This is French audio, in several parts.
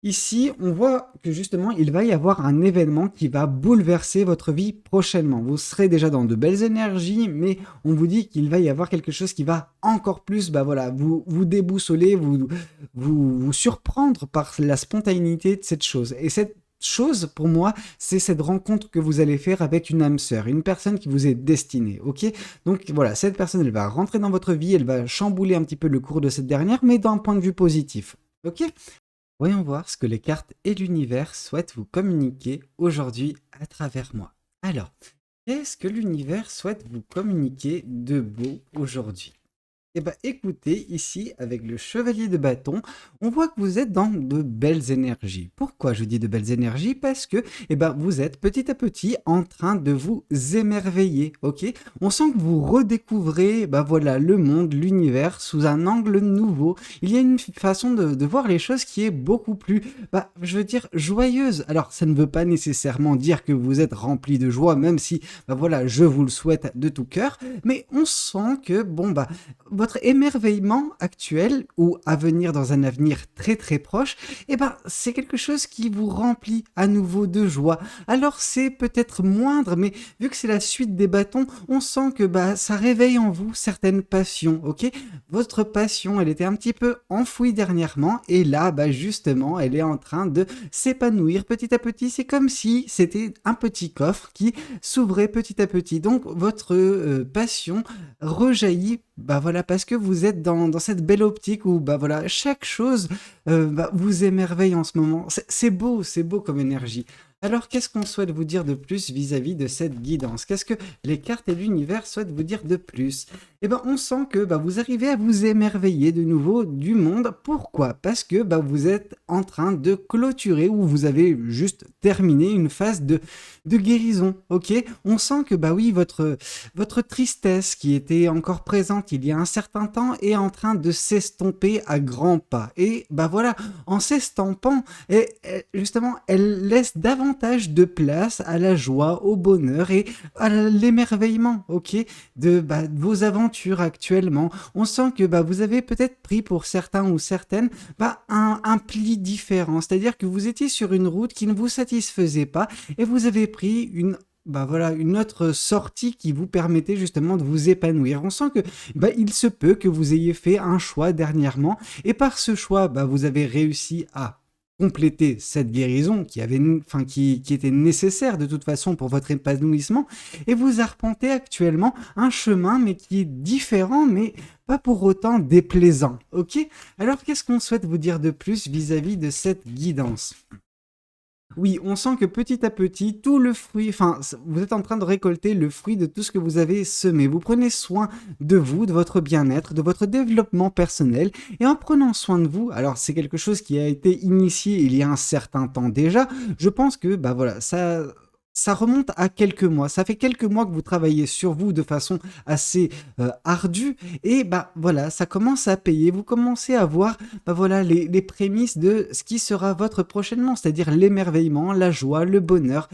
Ici, on voit que justement, il va y avoir un événement qui va bouleverser votre vie prochainement. Vous serez déjà dans de belles énergies, mais on vous dit qu'il va y avoir quelque chose qui va encore plus, bah voilà, vous déboussoler, vous surprendre par la spontanéité de cette chose. Et cette chose, pour moi, c'est cette rencontre que vous allez faire avec une âme sœur, une personne qui vous est destinée, ok? Donc voilà, cette personne, elle va rentrer dans votre vie, elle va chambouler un petit peu le cours de cette dernière, mais d'un point de vue positif, ok? Voyons voir ce que les cartes et l'univers souhaitent vous communiquer aujourd'hui à travers moi. Alors, qu'est-ce que l'univers souhaite vous communiquer de beau aujourd'hui? Eh ben, écoutez, ici, avec le chevalier de bâton, on voit que vous êtes dans de belles énergies. Pourquoi je dis de belles énergies? Parce que, eh ben, vous êtes petit à petit en train de vous émerveiller, ok? On sent que vous redécouvrez, bah voilà, le monde, l'univers sous un angle nouveau. Il y a une façon de voir les choses qui est beaucoup plus, bah, je veux dire, joyeuse. Alors, ça ne veut pas nécessairement dire que vous êtes rempli de joie, même si, bah voilà, je vous le souhaite de tout cœur, mais on sent que, bon, bah, votre émerveillement actuel ou à venir dans un avenir très très proche, eh ben, c'est quelque chose qui vous remplit à nouveau de joie. Alors c'est peut-être moindre, mais vu que c'est la suite des bâtons, on sent que bah, ça réveille en vous certaines passions, ok? Votre passion, elle était un petit peu enfouie dernièrement, et là, bah, justement, elle est en train de s'épanouir petit à petit. C'est comme si c'était un petit coffre qui s'ouvrait petit à petit. Donc votre passion rejaillit, bah voilà, parce que vous êtes dans cette belle optique où, bah voilà, chaque chose bah, vous émerveille en ce moment. C'est beau comme énergie. Alors, qu'est-ce qu'on souhaite vous dire de plus vis-à-vis de cette guidance? Qu'est-ce que les cartes et l'univers souhaitent vous dire de plus? Eh ben, on sent que bah, vous arrivez à vous émerveiller de nouveau du monde. Pourquoi? Parce que bah, vous êtes en train de clôturer ou vous avez juste terminé une phase de guérison, ok? On sent que bah oui, votre tristesse qui était encore présente il y a un certain temps est en train de s'estomper à grands pas. Et bah voilà, en s'estampant, justement, elle laisse davantage de place à la joie, au bonheur et à l'émerveillement, ok, de vos aventures actuellement. On sent que bah, vous avez peut-être pris pour certains ou certaines bah, un pli différent, c'est-à-dire que vous étiez sur une route qui ne vous satisfaisait pas et vous avez pris bah voilà, une autre sortie qui vous permettait justement de vous épanouir. On sent que bah, il se peut que vous ayez fait un choix dernièrement et par ce choix, bah, vous avez réussi à compléter cette guérison qui était nécessaire de toute façon pour votre épanouissement et vous arpentez actuellement un chemin mais qui est différent mais pas pour autant déplaisant. Ok? Alors qu'est-ce qu'on souhaite vous dire de plus vis-à-vis de cette guidance? Oui, on sent que petit à petit, tout le fruit, enfin, vous êtes en train de récolter le fruit de tout ce que vous avez semé. Vous prenez soin de vous, de votre bien-être, de votre développement personnel. Et en prenant soin de vous, alors c'est quelque chose qui a été initié il y a un certain temps déjà, je pense que, bah voilà, ça remonte à quelques mois. Ça fait quelques mois que vous travaillez sur vous de façon assez ardue. Et bah voilà, ça commence à payer. Vous commencez à voir bah voilà, les prémices de ce qui sera votre prochainement, c'est-à-dire l'émerveillement, la joie, le bonheur.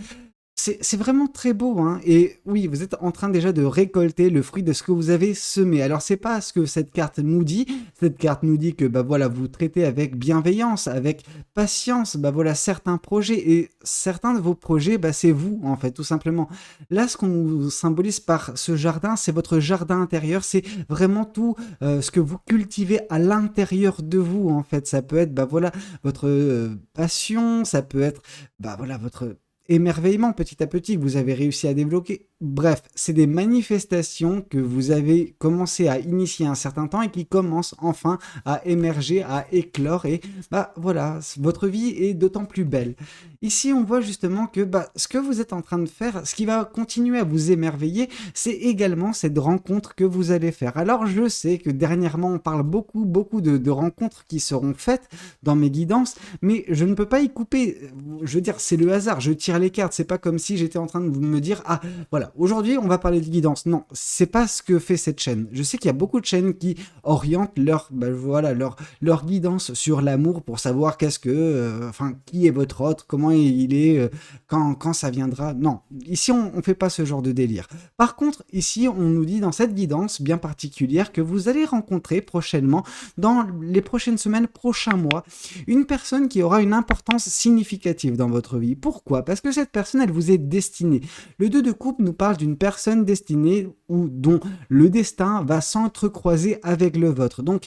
C'est vraiment très beau, hein. Et oui, vous êtes en train déjà de récolter le fruit de ce que vous avez semé. Alors, c'est pas ce que cette carte nous dit. Cette carte nous dit que, bah voilà, vous traitez avec bienveillance, avec patience, bah voilà, certains projets. Et certains de vos projets, bah c'est vous, en fait, tout simplement. Là, ce qu'on nous symbolise par ce jardin, c'est votre jardin intérieur. C'est vraiment tout ce que vous cultivez à l'intérieur de vous, en fait. Ça peut être, bah voilà, votre passion, ça peut être, bah voilà, votre émerveillement petit à petit que vous avez réussi à développer. Bref, c'est des manifestations que vous avez commencé à initier un certain temps et qui commencent enfin à émerger, à éclore et bah voilà, votre vie est d'autant plus belle. Ici, on voit justement que bah, ce que vous êtes en train de faire, ce qui va continuer à vous émerveiller, c'est également cette rencontre que vous allez faire. Alors, je sais que dernièrement, on parle beaucoup de rencontres qui seront faites dans mes guidances, mais je ne peux pas y couper. Je veux dire, c'est le hasard, je tire les cartes. C'est pas comme si j'étais en train de me dire, ah, voilà, voilà, aujourd'hui, on va parler de guidance. Non, c'est pas ce que fait cette chaîne. Je sais qu'il y a beaucoup de chaînes qui orientent leur guidance sur l'amour pour savoir qui est votre autre, comment il est, quand ça viendra. Non, ici, on fait pas ce genre de délire. Par contre, ici, on nous dit dans cette guidance bien particulière que vous allez rencontrer prochainement, dans les prochaines semaines, prochains mois, une personne qui aura une importance significative dans votre vie. Pourquoi? Parce que cette personne, elle vous est destinée. Le 2 de coupe nous parle d'une personne destinée ou dont le destin va s'entrecroiser avec le vôtre. Donc,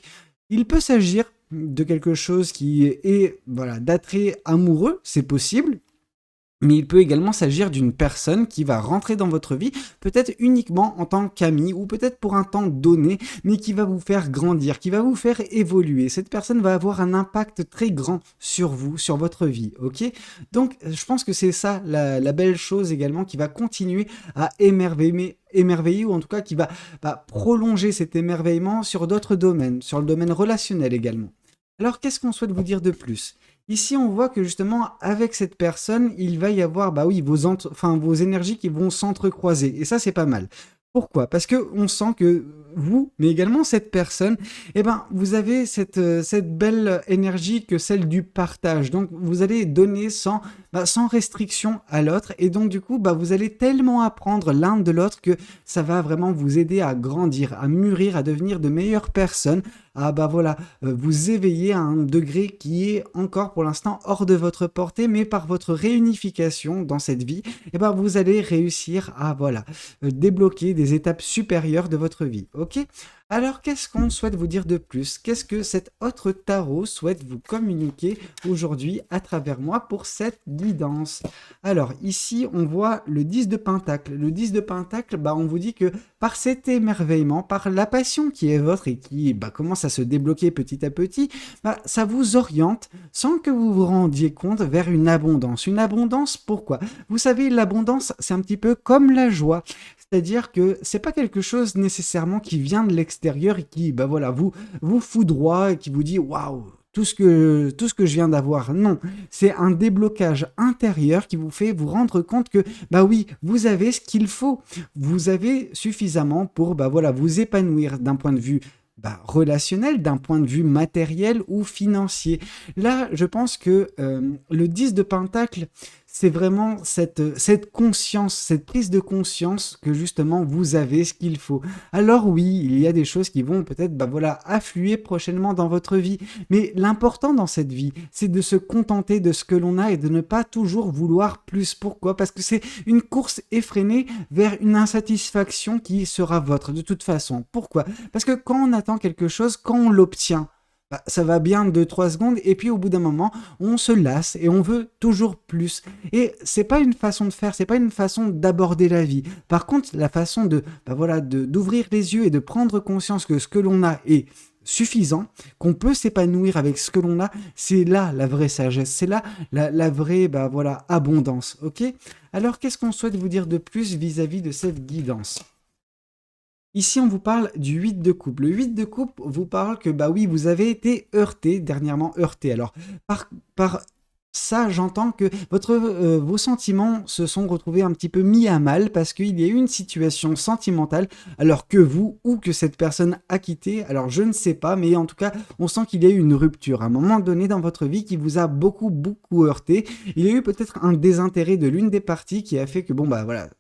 il peut s'agir de quelque chose qui est d'attrait amoureux, c'est possible. Mais il peut également s'agir d'une personne qui va rentrer dans votre vie, peut-être uniquement en tant qu'ami, ou peut-être pour un temps donné, mais qui va vous faire grandir, qui va vous faire évoluer. Cette personne va avoir un impact très grand sur vous, sur votre vie, ok? Donc, je pense que c'est ça la belle chose également qui va continuer à émerveiller, ou en tout cas qui va prolonger cet émerveillement sur d'autres domaines, sur le domaine relationnel également. Alors, qu'est-ce qu'on souhaite vous dire de plus? Ici, on voit que justement, avec cette personne, il va y avoir vos énergies qui vont s'entrecroiser. Et ça, c'est pas mal. Pourquoi? Parce qu'on sent que vous, mais également cette personne, vous avez cette belle énergie que celle du partage. Donc, vous allez donner sans restriction à l'autre. Et donc, du coup, vous allez tellement apprendre l'un de l'autre que ça va vraiment vous aider à grandir, à mûrir, à devenir de meilleures personnes, à vous éveiller à un degré qui est encore pour l'instant hors de votre portée, mais par votre réunification dans cette vie, vous allez réussir à débloquer des étapes supérieures de votre vie. Ok? Alors, qu'est-ce qu'on souhaite vous dire de plus? Qu'est-ce que cet autre tarot souhaite vous communiquer aujourd'hui à travers moi pour cette guidance? Alors, ici, on voit le 10 de Pentacle. Le 10 de Pentacle, on vous dit que par cet émerveillement, par la passion qui est votre et qui commence à se débloquer petit à petit, ça vous oriente sans que vous vous rendiez compte vers une abondance. Une abondance, pourquoi? Vous savez, l'abondance, c'est un petit peu comme la joie. C'est-à-dire que c'est pas quelque chose nécessairement qui vient de l'extérieur et qui, vous foudroie et qui vous dit waouh, tout ce que je viens d'avoir. Non, c'est un déblocage intérieur qui vous fait vous rendre compte que, oui, vous avez ce qu'il faut. Vous avez suffisamment pour, vous épanouir d'un point de vue relationnel, d'un point de vue matériel ou financier. Là, je pense que le 10 de Pentacle, c'est vraiment cette conscience, cette prise de conscience que justement vous avez ce qu'il faut. Alors oui, il y a des choses qui vont peut-être affluer prochainement dans votre vie, mais l'important dans cette vie, c'est de se contenter de ce que l'on a et de ne pas toujours vouloir plus. Pourquoi? Parce que c'est une course effrénée vers une insatisfaction qui sera votre de toute façon. Pourquoi? Parce que quand on attend quelque chose, quand on l'obtient, ça va bien 2-3 secondes et puis au bout d'un moment, on se lasse et on veut toujours plus. Et c'est pas une façon de faire, c'est pas une façon d'aborder la vie. Par contre, la façon d'ouvrir les yeux et de prendre conscience que ce que l'on a est suffisant, qu'on peut s'épanouir avec ce que l'on a, c'est là la vraie sagesse, c'est là la vraie abondance, ok? Alors, qu'est-ce qu'on souhaite vous dire de plus vis-à-vis de cette guidance? Ici, on vous parle du 8 de coupe. Le 8 de coupe vous parle que, oui, vous avez été dernièrement heurté. Alors, par ça, j'entends que vos sentiments se sont retrouvés un petit peu mis à mal parce qu'il y a eu une situation sentimentale alors que vous ou que cette personne a quitté. Alors, je ne sais pas, mais en tout cas, on sent qu'il y a eu une rupture à un moment donné dans votre vie qui vous a beaucoup, beaucoup heurté. Il y a eu peut-être un désintérêt de l'une des parties qui a fait que,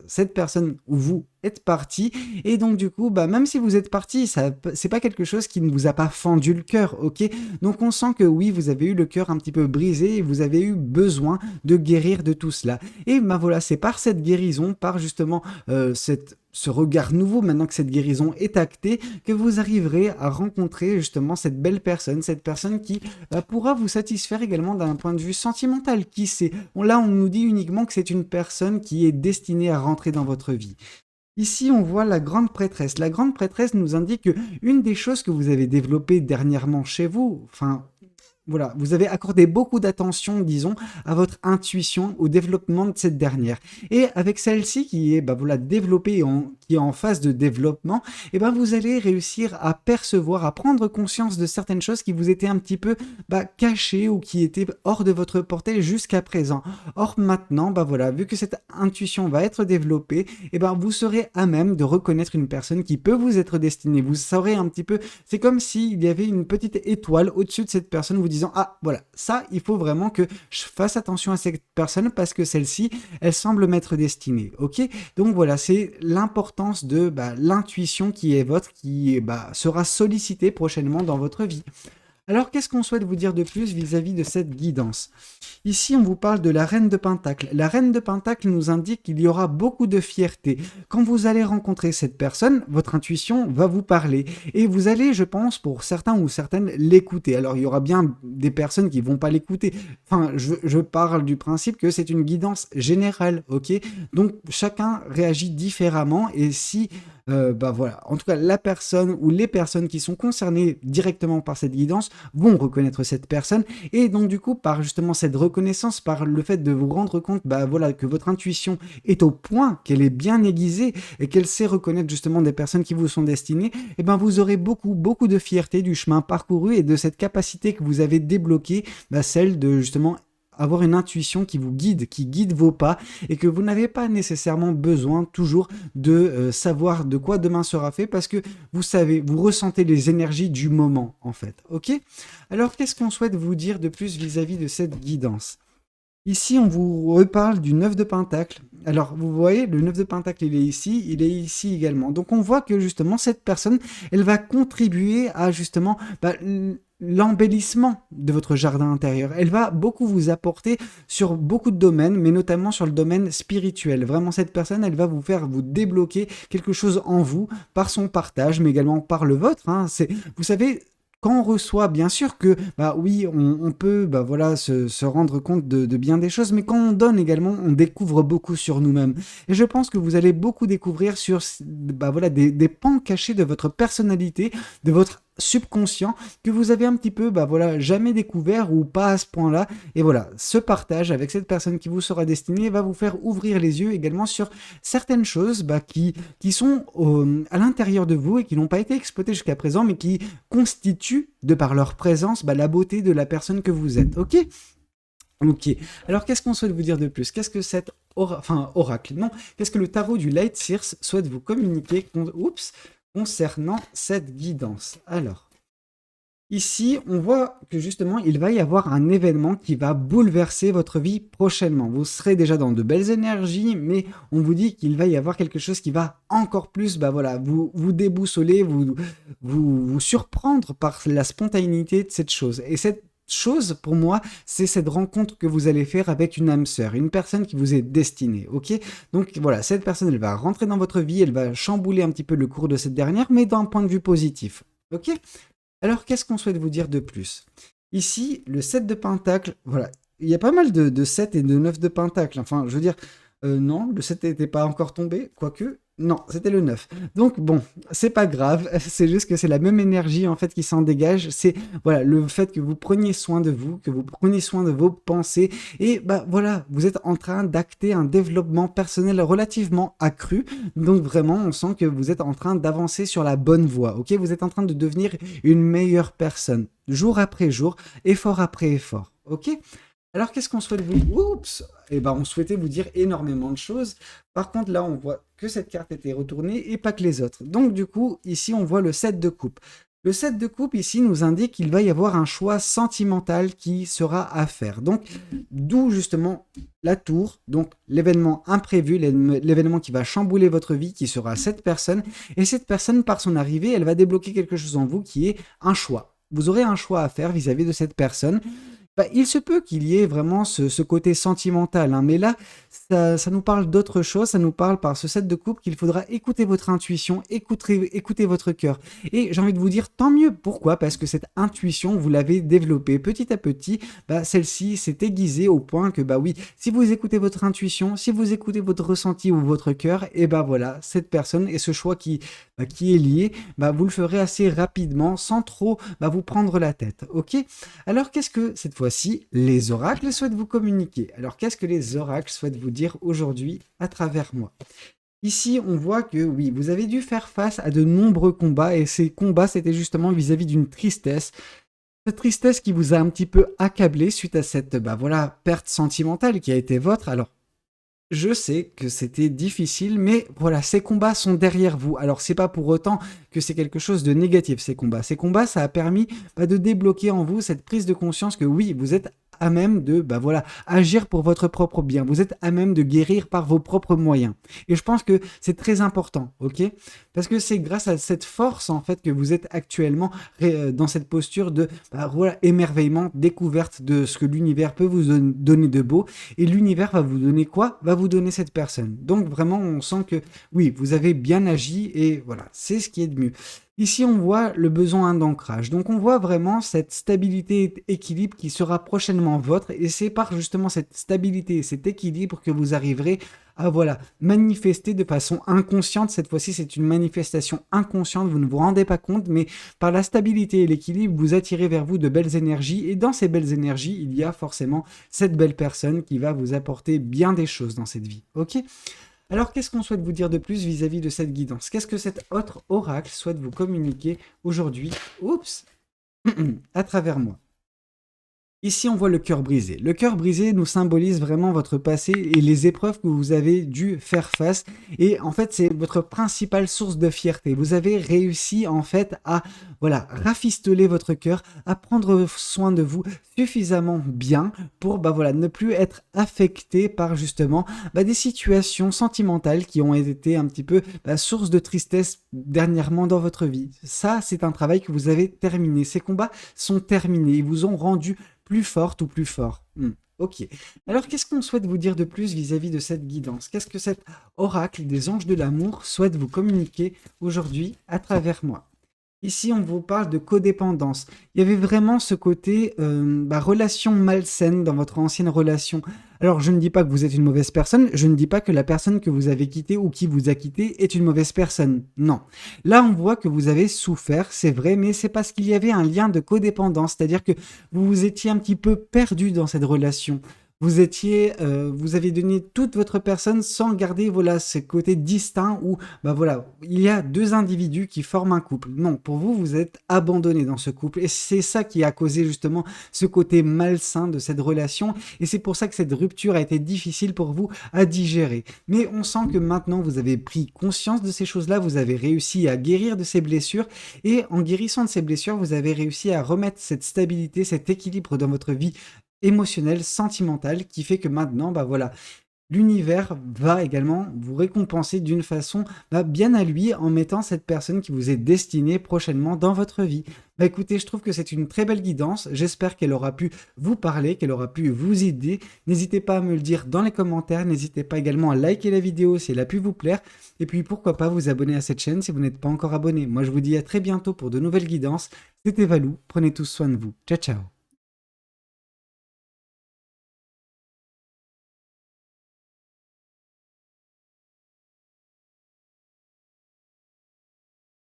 cette personne ou vous êtes parti et donc du coup même si vous êtes parti, c'est pas quelque chose qui ne vous a pas fendu le cœur, ok? Donc on sent que oui, vous avez eu le cœur un petit peu brisé et vous avez eu besoin de guérir de tout cela et c'est par cette guérison, par justement ce regard nouveau, maintenant que cette guérison est actée, que vous arriverez à rencontrer justement cette personne qui pourra vous satisfaire également d'un point de vue sentimental. Qui sait? Là, on nous dit uniquement que c'est une personne qui est destinée à rentrer dans votre vie. Ici, on voit la grande prêtresse. La grande prêtresse nous indique que une des choses que vous avez développées dernièrement chez vous, voilà, vous avez accordé beaucoup d'attention, disons, à votre intuition, au développement de cette dernière. Et avec celle-ci qui est, bah voilà, développée, qui est en phase de développement, et ben vous allez réussir à percevoir, à prendre conscience de certaines choses qui vous étaient un petit peu cachées ou qui étaient hors de votre portée jusqu'à présent. Or maintenant, bah voilà, vu que cette intuition va être développée, et ben vous serez à même de reconnaître une personne qui peut vous être destinée. Vous saurez un petit peu, c'est comme s'il y avait une petite étoile au-dessus de cette personne vous disant ah voilà, ça il faut vraiment que je fasse attention à cette personne parce que celle-ci, elle semble m'être destinée. OK? Donc voilà, c'est l'importance de l'intuition qui est votre, qui sera sollicitée prochainement dans votre vie. Alors, qu'est-ce qu'on souhaite vous dire de plus vis-à-vis de cette guidance? Ici, on vous parle de la reine de Pentacle. La reine de Pentacle nous indique qu'il y aura beaucoup de fierté. Quand vous allez rencontrer cette personne, votre intuition va vous parler. Et vous allez, je pense, pour certains ou certaines, l'écouter. Alors, il y aura bien des personnes qui vont pas l'écouter. Enfin, je parle du principe que c'est une guidance générale, ok? Donc, chacun réagit différemment. Et si voilà. En tout cas, la personne ou les personnes qui sont concernées directement par cette guidance vont reconnaître cette personne. Et donc, du coup, par justement cette reconnaissance, par le fait de vous rendre compte voilà, que votre intuition est au point, qu'elle est bien aiguisée et qu'elle sait reconnaître justement des personnes qui vous sont destinées, et ben vous aurez beaucoup, beaucoup de fierté du chemin parcouru et de cette capacité que vous avez débloquée, celle de justement avoir une intuition qui vous guide, qui guide vos pas et que vous n'avez pas nécessairement besoin toujours de savoir de quoi demain sera fait parce que vous savez, vous ressentez les énergies du moment en fait. Ok? Alors qu'est-ce qu'on souhaite vous dire de plus vis-à-vis de cette guidance? Ici, on vous reparle du 9 de Pentacle. Alors, vous voyez, le 9 de Pentacle, il est ici également. Donc, on voit que justement, cette personne, elle va contribuer à justement l'embellissement de votre jardin intérieur. Elle va beaucoup vous apporter sur beaucoup de domaines, mais notamment sur le domaine spirituel. Vraiment, cette personne, elle va vous faire vous débloquer quelque chose en vous par son partage, mais également par le vôtre. Hein. Vous savez, quand on reçoit, bien sûr que, oui, on peut, voilà, se rendre compte de bien des choses, mais quand on donne également, on découvre beaucoup sur nous-mêmes. Et je pense que vous allez beaucoup découvrir sur, voilà, des pans cachés de votre personnalité, de votre subconscient que vous avez un petit peu voilà jamais découvert ou pas à ce point-là et voilà ce partage avec cette personne qui vous sera destinée va vous faire ouvrir les yeux également sur certaines choses qui sont à l'intérieur de vous et qui n'ont pas été exploitées jusqu'à présent mais qui constituent de par leur présence la beauté de la personne que vous êtes. Ok. Alors qu'est-ce qu'on souhaite vous dire de plus? Qu'est-ce que cet oracle, non, qu'est-ce que le tarot du Light Seers souhaite vous communiquer concernant cette guidance? Alors, ici, on voit que justement, il va y avoir un événement qui va bouleverser votre vie prochainement. Vous serez déjà dans de belles énergies, mais on vous dit qu'il va y avoir quelque chose qui va encore plus, voilà, vous déboussoler, vous surprendre par la spontanéité de cette chose. Et cette chose, pour moi, c'est cette rencontre que vous allez faire avec une âme sœur, une personne qui vous est destinée, ok? Donc voilà, cette personne, elle va rentrer dans votre vie, elle va chambouler un petit peu le cours de cette dernière, mais d'un point de vue positif, ok? Alors, qu'est-ce qu'on souhaite vous dire de plus? Ici, le 7 de Pentacle, voilà, il y a pas mal de 7 et de 9 de Pentacle, enfin, je veux dire, non, le 7 n'était pas encore tombé, quoique... Non, c'était le 9. Donc bon, c'est pas grave, c'est juste que c'est la même énergie en fait qui s'en dégage, c'est voilà, le fait que vous preniez soin de vous, que vous preniez soin de vos pensées et voilà, vous êtes en train d'acter un développement personnel relativement accru. Donc vraiment, on sent que vous êtes en train d'avancer sur la bonne voie. OK, vous êtes en train de devenir une meilleure personne jour après jour, effort après effort. OK? Alors, qu'est-ce qu'on souhaite vous... Oups! On souhaitait vous dire énormément de choses. Par contre, là, on voit que cette carte était retournée et pas que les autres. Donc, du coup, ici, on voit le 7 de coupe. Le 7 de coupe, ici, nous indique qu'il va y avoir un choix sentimental qui sera à faire. Donc, d'où, justement, la tour. Donc, l'événement imprévu, l'événement qui va chambouler votre vie, qui sera cette personne. Et cette personne, par son arrivée, elle va débloquer quelque chose en vous qui est un choix. Vous aurez un choix à faire vis-à-vis de cette personne. Bah, il se peut qu'il y ait vraiment ce côté sentimental, hein, mais là, ça nous parle d'autre chose, ça nous parle par ce set de coupe qu'il faudra écouter votre intuition, écouter votre cœur. Et j'ai envie de vous dire tant mieux. Pourquoi? Parce que cette intuition, vous l'avez développée petit à petit. Bah, celle-ci s'est aiguisée au point que, bah oui, si vous écoutez votre intuition, si vous écoutez votre ressenti ou votre cœur, et bah voilà, cette personne et ce choix qui est lié, bah vous le ferez assez rapidement sans trop vous prendre la tête. Ok? Alors qu'est-ce que cette fois-ci les oracles souhaitent vous communiquer? Alors qu'est-ce que les oracles souhaitent vous dire aujourd'hui à travers moi? Ici, on voit que oui, vous avez dû faire face à de nombreux combats et ces combats, c'était justement vis-à-vis d'une tristesse. Cette tristesse qui vous a un petit peu accablé suite à cette voilà, perte sentimentale qui a été vôtre. Alors, je sais que c'était difficile, mais voilà, ces combats sont derrière vous. Alors, c'est pas pour autant que c'est quelque chose de négatif, ces combats. Ces combats, ça a permis de débloquer en vous cette prise de conscience que oui, vous êtes à même de voilà, agir pour votre propre bien. Vous êtes à même de guérir par vos propres moyens. Et je pense que c'est très important, ok? Parce que c'est grâce à cette force, en fait, que vous êtes actuellement dans cette posture de voilà, émerveillement, découverte de ce que l'univers peut vous donner de beau. Et l'univers va vous donner quoi? Va vous donner cette personne. Donc vraiment, on sent que oui, vous avez bien agi et voilà, c'est ce qui est de mieux. Ici, on voit le besoin d'ancrage. Donc, on voit vraiment cette stabilité et équilibre qui sera prochainement vôtre. Et c'est par justement cette stabilité et cet équilibre que vous arriverez à voilà, manifester de façon inconsciente. Cette fois-ci, c'est une manifestation inconsciente. Vous ne vous rendez pas compte, mais par la stabilité et l'équilibre, vous attirez vers vous de belles énergies. Et dans ces belles énergies, il y a forcément cette belle personne qui va vous apporter bien des choses dans cette vie. Ok? Alors, qu'est-ce qu'on souhaite vous dire de plus vis-à-vis de cette guidance? Qu'est-ce que cet autre oracle souhaite vous communiquer aujourd'hui? Oups, à travers moi. Ici, on voit le cœur brisé. Le cœur brisé nous symbolise vraiment votre passé et les épreuves que vous avez dû faire face. Et en fait, c'est votre principale source de fierté. Vous avez réussi en fait à voilà rafistoler votre cœur, à prendre soin de vous suffisamment bien pour voilà ne plus être affecté par justement des situations sentimentales qui ont été un petit peu source de tristesse dernièrement dans votre vie. Ça, c'est un travail que vous avez terminé. Ces combats sont terminés. Ils vous ont rendu plus forte ou plus fort. Ok. Alors, qu'est-ce qu'on souhaite vous dire de plus vis-à-vis de cette guidance? Qu'est-ce que cet oracle des anges de l'amour souhaite vous communiquer aujourd'hui à travers moi? Ici, on vous parle de codépendance. Il y avait vraiment ce côté relation malsaine dans votre ancienne relation. Alors, je ne dis pas que vous êtes une mauvaise personne, je ne dis pas que la personne que vous avez quittée ou qui vous a quitté est une mauvaise personne. Non. Là, on voit que vous avez souffert, c'est vrai, mais c'est parce qu'il y avait un lien de codépendance, c'est-à-dire que vous vous étiez un petit peu perdu dans cette relation. Vous avez donné toute votre personne sans garder voilà ce côté distinct où voilà il y a deux individus qui forment un couple. Non, pour vous, vous êtes abandonné dans ce couple et c'est ça qui a causé justement ce côté malsain de cette relation et c'est pour ça que cette rupture a été difficile pour vous à digérer. Mais on sent que maintenant vous avez pris conscience de ces choses-là, vous avez réussi à guérir de ces blessures et en guérissant de ces blessures, vous avez réussi à remettre cette stabilité, cet équilibre dans votre vie émotionnel, sentimental, qui fait que maintenant, voilà, l'univers va également vous récompenser d'une façon bien à lui en mettant cette personne qui vous est destinée prochainement dans votre vie. Écoutez, je trouve que c'est une très belle guidance. J'espère qu'elle aura pu vous parler, qu'elle aura pu vous aider. N'hésitez pas à me le dire dans les commentaires. N'hésitez pas également à liker la vidéo si elle a pu vous plaire. Et puis pourquoi pas vous abonner à cette chaîne si vous n'êtes pas encore abonné. Moi, je vous dis à très bientôt pour de nouvelles guidances. C'était Valou. Prenez tous soin de vous. Ciao, ciao.